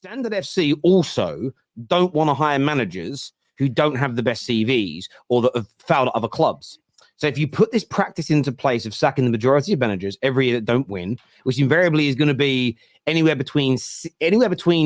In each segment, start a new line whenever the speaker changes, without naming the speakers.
Standard FC also don't want to hire managers who don't have the best CVs or that have failed at other clubs. So if you put this practice into place of sacking the majority of managers every year that don't win, which invariably is going to be anywhere between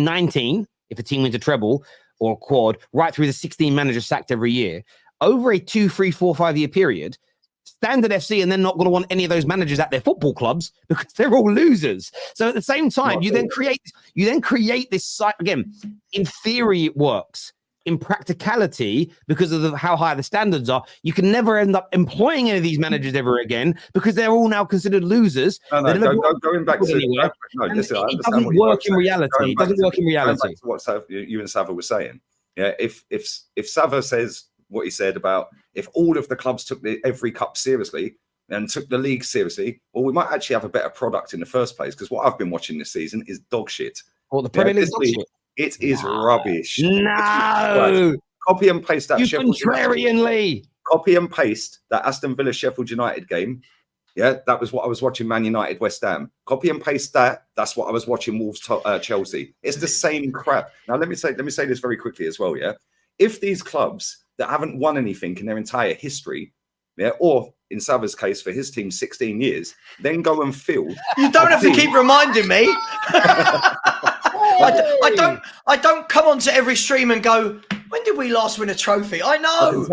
19, if a team wins a treble or a quad, right through the 16 managers sacked every year, over a 2, 3, 4, 5 year period, Standard FC and they're not going to want any of those managers at their football clubs because they're all losers. So at the same time, you then create this site again. In theory, it works. In practicality, because of how high the standards are, you can never end up employing any of these managers ever again because they're all now considered losers.
Going back to listen,
it doesn't work in reality. It doesn't work in reality.
Going back to what you and Sava were saying, yeah. If Sava says what he said about if all of the clubs took every cup seriously and took the league seriously, well, we might actually have a better product in the first place. Because what I've been watching this season is dog shit.
Well, the Premier League dog shit.
It is rubbish.
No.
Copy and paste that.
You contrarian Lee.
Copy and paste that Aston Villa Sheffield United game. Yeah, that was what I was watching. Man United West Ham. Copy and paste that. That's what I was watching. Wolves Chelsea. It's the same crap. Now let me say this very quickly as well. Yeah, if these clubs that haven't won anything in their entire history, yeah, or in Sava's case for his team 16 years, then go and field.
You don't have to keep reminding me. I don't come onto every stream and go, when did we last win a trophy? I know,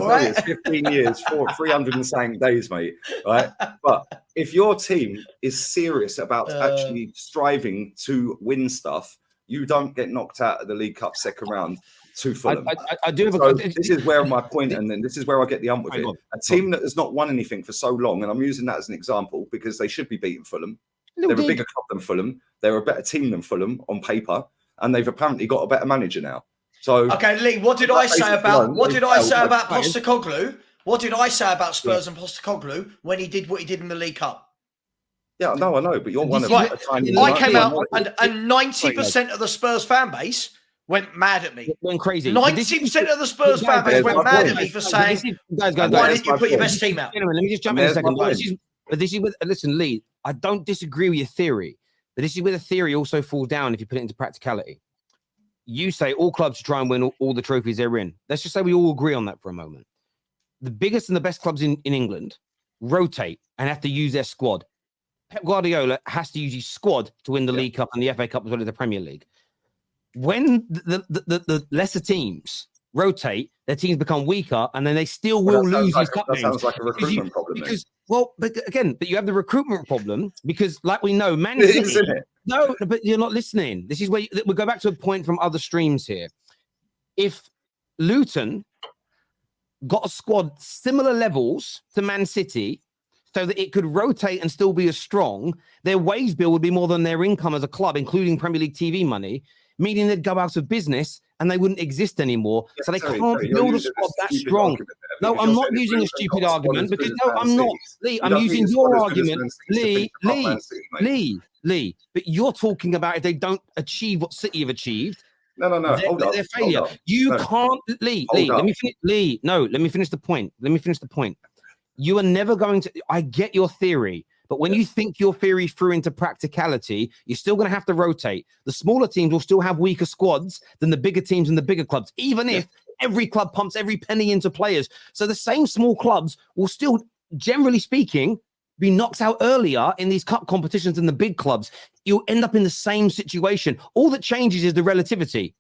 right?
It's 15 years, 300 and something days, mate, right? But if your team is serious about actually striving to win stuff, you don't get knocked out of the League Cup second round to Fulham.
I do have
this is where my point, and then this is where I get the ump with it. A team that has not won anything for so long, and I'm using that as an example because they should be beating Fulham. They're a bigger club than Fulham. They're a better team than Fulham on paper, and they've apparently got a better manager now. So
okay, Lee, what did I say about Postecoglou? What did I say about Spurs and Postecoglou when he did what he did in the League Cup?
Yeah, no, I know, but you're one of
I came out and 90% of the Spurs fan base went mad at me.
Went crazy.
90% of the Spurs fan base went mad at me for saying, why didn't you put your best team out?
Anyway, let me just jump in a second. Listen, Lee, I don't disagree with your theory, but this is where the theory also falls down if you put it into practicality. You say all clubs should try and win all the trophies they're in. Let's just say we all agree on that for a moment. The biggest and the best clubs in England rotate and have to use their squad. Pep Guardiola has to use his squad to win the League Cup and the FA Cup as well as the Premier League. When the lesser teams rotate, their teams become weaker, and then they still will lose these cup games.
That sounds like a recruitment problem.
But you have the recruitment problem because, like we know, Man City. No, but you're not listening. This is where we go back to a point from other streams here. If Luton got a squad similar levels to Man City, so that it could rotate and still be as strong, their wage bill would be more than their income as a club, including Premier League TV money, meaning they'd go out of business and they wouldn't exist anymore. So they can't build a squad that strong. No, I'm not using a stupid argument because I'm not. Lee, I'm using your argument. Lee, but you're talking about if they don't achieve what City have achieved.
No. Hold on.
They're failure. You can't, Lee. Let me finish. Lee, no, let me finish the point. You are never going to. I get your theory, but when you think your theory through into practicality, you're still going to have to rotate. The smaller teams will still have weaker squads than the bigger teams and the bigger clubs, even if every club pumps every penny into players. So the same small clubs will still, generally speaking, be knocked out earlier in these cup competitions than the big clubs. You'll end up in the same situation. All that changes is the relativity.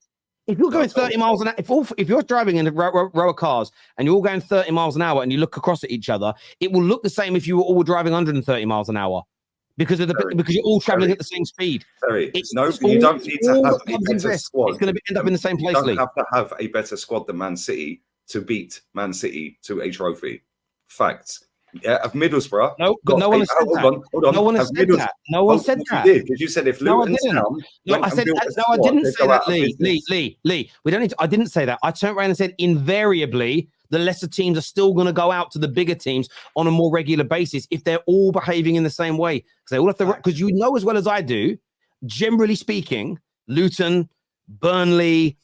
If you're going 30 miles an hour, if you're driving in a row of cars and you're all going 30 miles an hour and you look across at each other, it will look the same if you were all driving 130 miles an hour because you're all traveling at the same speed.
You don't need to have a better squad.
It's going to end up in the same place.
You don't have to have a better squad than Man City to beat Man City to a trophy. Facts. Yeah, of Middlesbrough.
No, but no one has said that.
Hold on.
No one has said that. No one said that.
You did, because you said if Luton Town.
No, I didn't say that, Lee. We don't need to. I didn't say that. I turned around and said invariably the lesser teams are still going to go out to the bigger teams on a more regular basis if they're all behaving in the same way. Because they all have to. Because you know as well as I do, generally speaking, Luton, Burnley,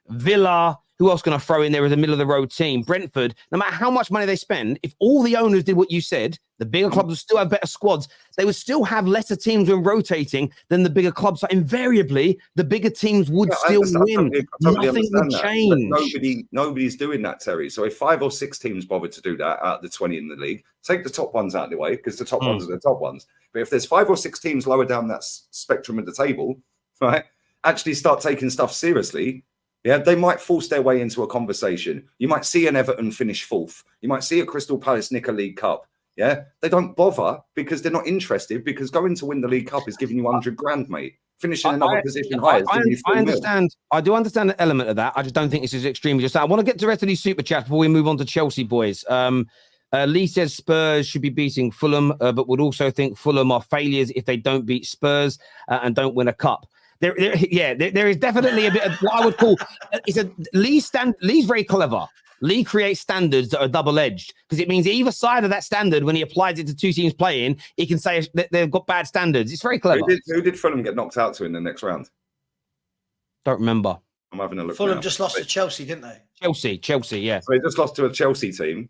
Villa, Who else can I throw in there as a middle of the road team? Brentford, no matter how much money they spend, if all the owners did what you said, the bigger clubs would still have better squads. They would still have lesser teams when rotating than the bigger clubs. So invariably, the bigger teams would still win. Nothing would change.
Nobody's doing that, Terry. So if 5 or 6 teams bothered to do that out of the 20 in the league, take the top ones out of the way because the top ones are the top ones. But if there's 5 or 6 teams lower down that spectrum of the table, right, actually start taking stuff seriously, yeah, they might force their way into a conversation. You might see an Everton finish 4th. You might see a Crystal Palace nick a League Cup. Yeah, they don't bother because they're not interested, because going to win the League Cup is giving you 100 grand, mate. Finishing another position higher.
I understand. I do understand the element of that. I just don't think this is extremely just. I want to get to the rest of these super chats before we move on to Chelsea, boys. Lee says Spurs should be beating Fulham, but would also think Fulham are failures if they don't beat Spurs and don't win a cup. There is definitely a bit of what I would call. Lee's very clever. Lee creates standards that are double-edged because it means either side of that standard, when he applies it to 2 teams playing, he can say that they've got bad standards. It's very clever.
Who did Fulham get knocked out to in the next round?
Don't remember.
I'm having a look.
Fulham just lost to Chelsea, didn't they?
Chelsea, yeah.
So they just lost to a Chelsea team,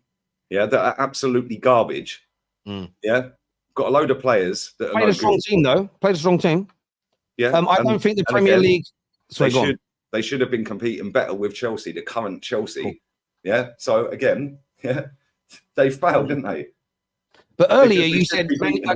yeah, that are absolutely garbage. Yeah, got a load of players that are
played a strong team though. Played a strong team.
Yeah,
I don't think the Premier League.
They should have been competing better with Chelsea, the current Chelsea. Cool. Yeah. So again, yeah, they failed, didn't they?
But earlier you said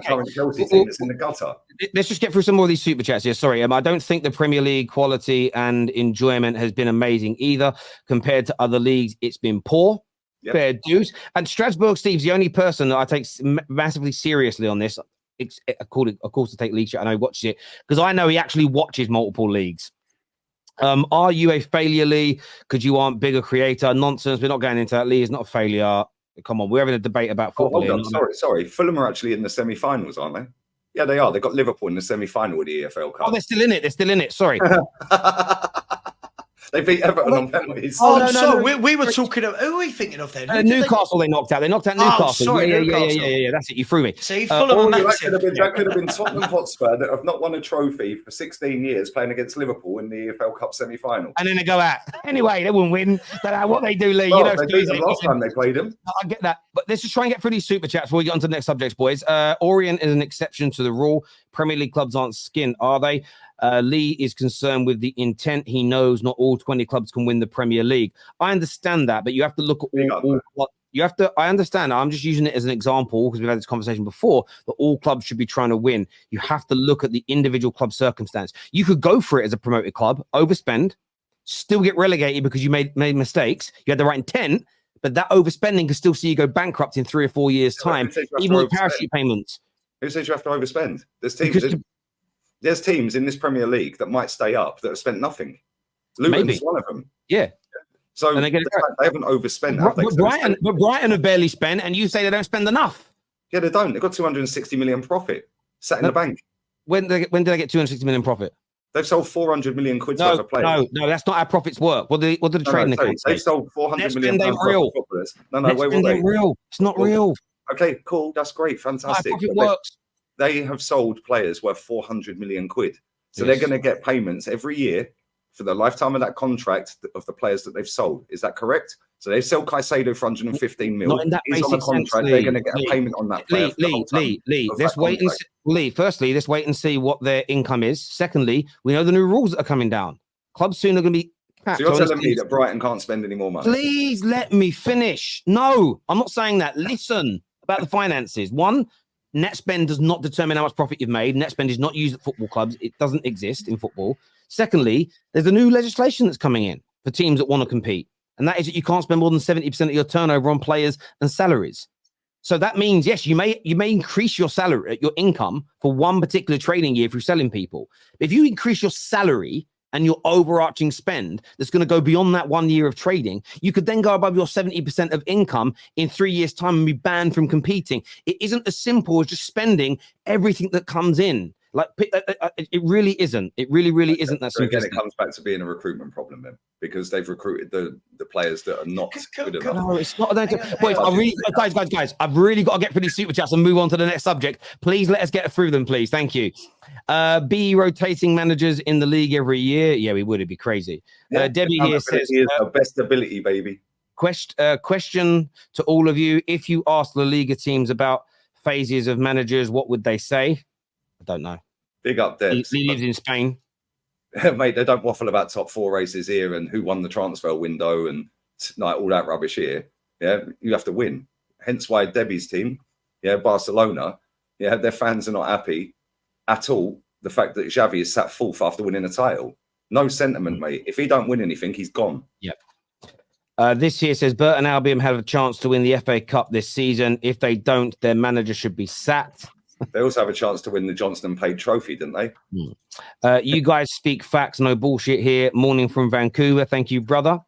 current Chelsea team that's in the gutter.
Let's just get through some more of these super chats here. Sorry, I don't think the Premier League quality and enjoyment has been amazing either. Compared to other leagues, it's been poor. Yep. Fair dues. And Strasbourg Steve's the only person that I take massively seriously on this. Of course, to take league chat, and I watched it because I know he actually watches multiple leagues. Are you a failure, Lee? Because you aren't bigger creator? Nonsense. We're not going into that. Lee is not a failure. Come on, we're having a debate about football.
Sorry. Fulham are actually in the semi-finals, aren't they? Yeah, they are. They got Liverpool in the semi-final of the EFL Cup.
Oh, they're still in it. Sorry.
They beat Everton on penalties.
We were talking of, who are we thinking of then?
Newcastle they knocked out. They knocked out Newcastle.
Oh, sorry,
yeah. That's it. You threw me.
See, Fulham
that could have been Tottenham Hotspur that have not won a trophy for 16 years playing against Liverpool in the EFL Cup semi-final.
And then they go out. Anyway, they won't win. That's what they do, Lee.
Well, they beat them last time they played them.
I get that. But let's just try and get through these super chats before we get on to the next subjects, boys. Orient is an exception to the rule. Premier League clubs aren't skinned, are they? Lee is concerned with the intent. He knows not all 20 clubs can win the Premier League. I understand that, but you have to look at all you have to. I understand. I'm just using it as an example because we've had this conversation before that all clubs should be trying to win. You have to look at the individual club circumstance. You could go for it as a promoted club, overspend, still get relegated because you made mistakes. You had the right intent, but that overspending can still see you go bankrupt in 3 or 4 years' time, even with parachute payments.
Who says you have to overspend? There's teams in this Premier League that might stay up that have spent nothing. Luton is one of them.
Yeah.
So they haven't overspent.
But Brighton have barely spent, and you say they don't spend enough.
Yeah, they don't. They've got 260 million profit sat in the bank.
When did they get 260 million profit?
They've sold 400 million quid worth of players.
No, that's not how profits work. What did the trading accounts say?
They've sold 400 million pounds worth of footballers.
Real. It's not real.
Okay, cool. That's great. Fantastic.
Profit works.
They have sold players worth 400 million quid. So they're going to get payments every year for the lifetime of that contract of the players that they've sold. Is that correct? So they sell Caicedo for 115 mil. He's on a contract. They're going to get a payment on that player.
Lee, let's wait and see. Lee, firstly, let's wait and see what their income is. Secondly, we know the new rules that are coming down. Clubs soon are going to be capped.
So you're telling me that Brighton can't spend any more money?
Please let me finish. No, I'm not saying that. Listen about the finances. One, net spend does not determine how much profit you've made. Net spend is not used at football clubs. It doesn't exist in football. Secondly, there's a new legislation that's coming in for teams that want to compete. And that is that you can't spend more than 70% of your turnover on players and salaries. So that means, yes, you may increase your salary, your income for one particular trading year through selling people. But if you increase your salary and your overarching spend that's going to go beyond that 1 year of trading, you could then go above your 70% of income in 3 years' time and be banned from competing. It isn't as simple as just spending everything that comes in. Like it really isn't. It really isn't that simple.
Again, it comes back to being a recruitment problem then. because they've recruited the players that are not good enough.
No, it's not. Boys, guys, I've really got to get through these super chats and move on to the next subject. Please let us get through them, please. Thank you. Be rotating managers in the league every year. Yeah, we would. It'd be crazy. Debbie here says,
is the best ability, baby.
Question to all of you. If you ask the Liga teams about phases of managers, what would they say? I don't know.
Big up, Debs.
He lives in Spain.
Mate, they don't waffle about top 4 races here and who won the transfer window and like all that rubbish here. Yeah, you have to win. Hence why Debbie's team, Barcelona, their fans are not happy at all. The fact that Xavi is sat 4th after winning a title. No sentiment, mate. If he don't win anything, he's gone.
Yep. This here says Burton Albion have a chance to win the FA Cup this season. If they don't, their manager should be sacked.
They also have a chance to win the Johnston Page Trophy, didn't they?
You guys speak facts, no bullshit here. Morning from Vancouver. Thank you, brother.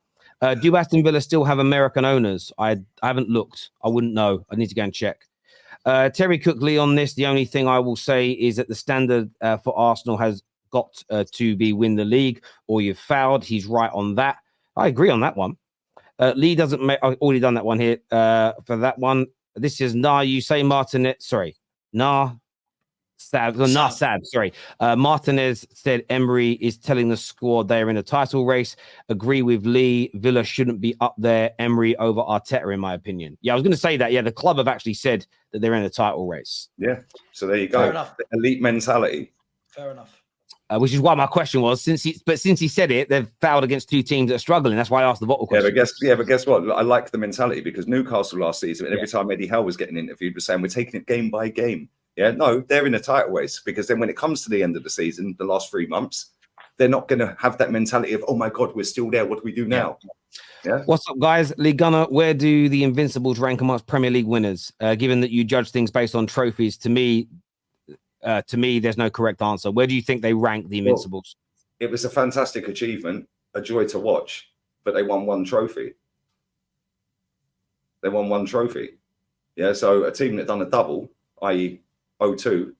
Do Aston Villa still have American owners? I haven't looked. I wouldn't know. I need to go and check. Terry Cookley on this. The only thing I will say is that the standard for Arsenal has got to be win the league or you've fouled. He's right on that. I agree on that one. Lee doesn't make... I've already done that one here for that one. This is you say Martinet. Sorry. Sorry. Martinez said Emery is telling the squad they're in a title race. Agree with Lee. Villa shouldn't be up there. Emery over Arteta, in my opinion. Yeah, I was going to say that. Yeah, the club have actually said that they're in a title race.
Yeah. So there you go. Fair enough. The elite mentality.
Fair enough.
Which is why my question was, since he said it, they've fouled against 2 teams that are struggling. That's why I asked the bottle question.
But guess what? I like the mentality because Newcastle last season, every time Eddie Howe was getting interviewed, was saying we're taking it game by game. Yeah, no, they're in a title race because then when it comes to the end of the season, the last 3 months, they're not going to have that mentality of, oh my God, we're still there. What do we do now? Yeah.
What's up, guys? League Gunner, where do the Invincibles rank amongst Premier League winners? Given that you judge things based on trophies, to me, there's no correct answer. Where do you think they rank the Invincibles?
Well, it was a fantastic achievement, a joy to watch, but they won 1 trophy. They won 1 trophy. Yeah, so a team that done a double, i.e. 02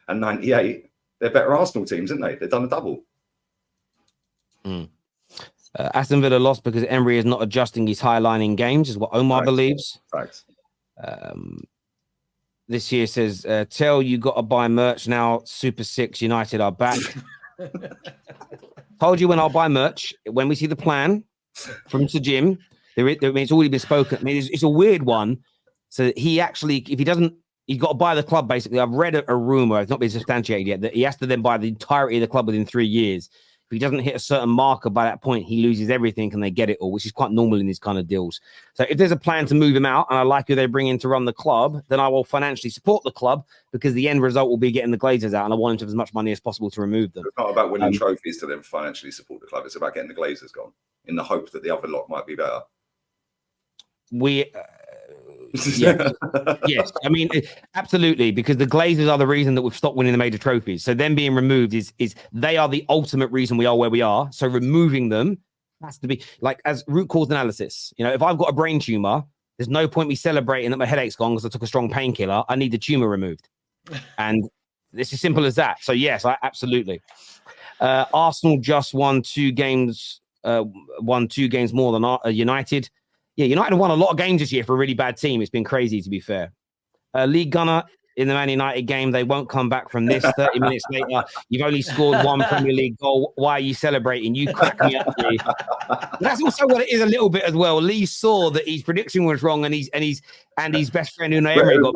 and 98, they're better Arsenal teams, aren't they? They've done a double.
Aston Villa lost because Emery is not adjusting his high line in games, is what Omar believes.
Thanks.
This year says, tell you got to buy merch now. Super 6 United are back. Told you when I'll buy merch, when we see the plan from Sir Jim, it's already been spoken. I mean, it's a weird one. So he actually, if he doesn't, he's got to buy the club, basically. I've read a rumor, it's not been substantiated yet, that he has to then buy the entirety of the club within 3 years. If he doesn't hit a certain marker by that point, he loses everything and they get it all, which is quite normal in these kind of deals. So if there's a plan to move him out and I like who they bring in to run the club, then I will financially support the club because the end result will be getting the Glazers out and I want him to have as much money as possible to remove them.
It's not about winning trophies to then financially support the club. It's about getting the Glazers gone in the hope that the other lot might be better.
Yeah. Yes, I mean, absolutely, because the Glazers are the reason that we've stopped winning the major trophies. So them being removed is they are the ultimate reason we are where we are. So removing them has to be like as root cause analysis. You know, if I've got a brain tumor, there's no point me celebrating that my headache's gone because I took a strong painkiller. I need the tumor removed, and it's as simple as that. So yes, absolutely. Arsenal just won 2 games. Won 2 games more than United. Yeah, United have won a lot of games this year for a really bad team. It's been crazy, to be fair. League Gunner in the Man United game, they won't come back from this. 30 minutes later, you've only scored 1 Premier League goal. Why are you celebrating? You crack me up, Lee. That's also what it is a little bit as well. Lee saw that his prediction was wrong, and his best friend Unai Emery got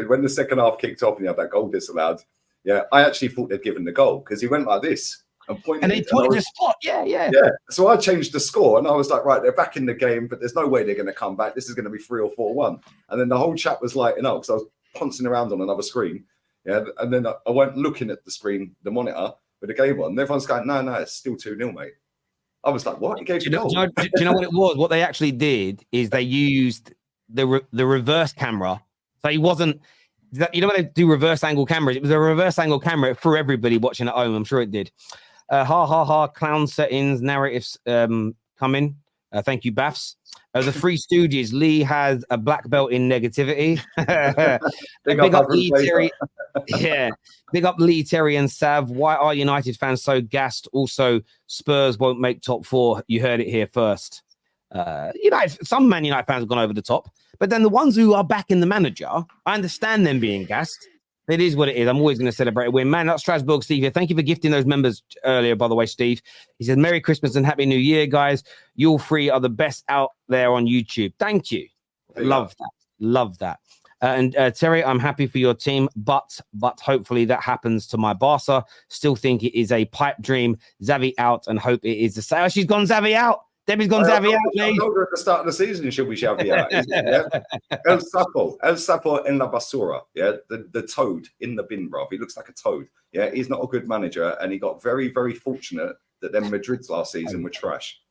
when the second half kicked off and he had that goal disallowed. Yeah, I actually thought they'd given the goal because he went like this.
And they pointed the spot. Yeah.
So I changed the score and I was like, right, they're back in the game, but there's no way they're going to come back. This is going to be 3 or 4-1. And then the whole chat was lighting up because I was pouncing around on another screen. Yeah. And then I went looking at the screen, the monitor with the game on. And everyone's going, no, it's still 2-0, mate. I was like, what? He gave you goal.
Do you know what it was? What they actually did is they used the reverse camera. So he wasn't, you know when they do reverse angle cameras? It was a reverse angle camera for everybody watching at home. I'm sure it did. Clown settings, narratives coming. Thank you, Baffs. The Three Stooges. Lee has a black belt in negativity.
Big
up
up
Lee, Terry. Yeah. Big up Lee, Terry, and Sav. Why are United fans so gassed? Also, Spurs won't make top 4. You heard it here first. Some Man United fans have gone over the top, but then the ones who are backing the manager, I understand them being gassed. It is what it is. I'm always going to celebrate a win. Man, that's Strasbourg, Steve here. Thank you for gifting those members earlier, by the way, Steve. He says, Merry Christmas and Happy New Year, guys. You all three are the best out there on YouTube. Thank you. Love that. Love that. And Terry, I'm happy for your team, but hopefully that happens to my Barca. Still think it is a pipe dream. Xavi out and hope it is the same. Oh, she's gone Xavi out. Debbie's gone Xavi out,
I told her at the start of the season she'll be Xavi out. El Sapo en la basura. Yeah, the toad in the bin, bro. He looks like a toad. Yeah, he's not a good manager, and he got very, very fortunate that then Madrid's last season were trash.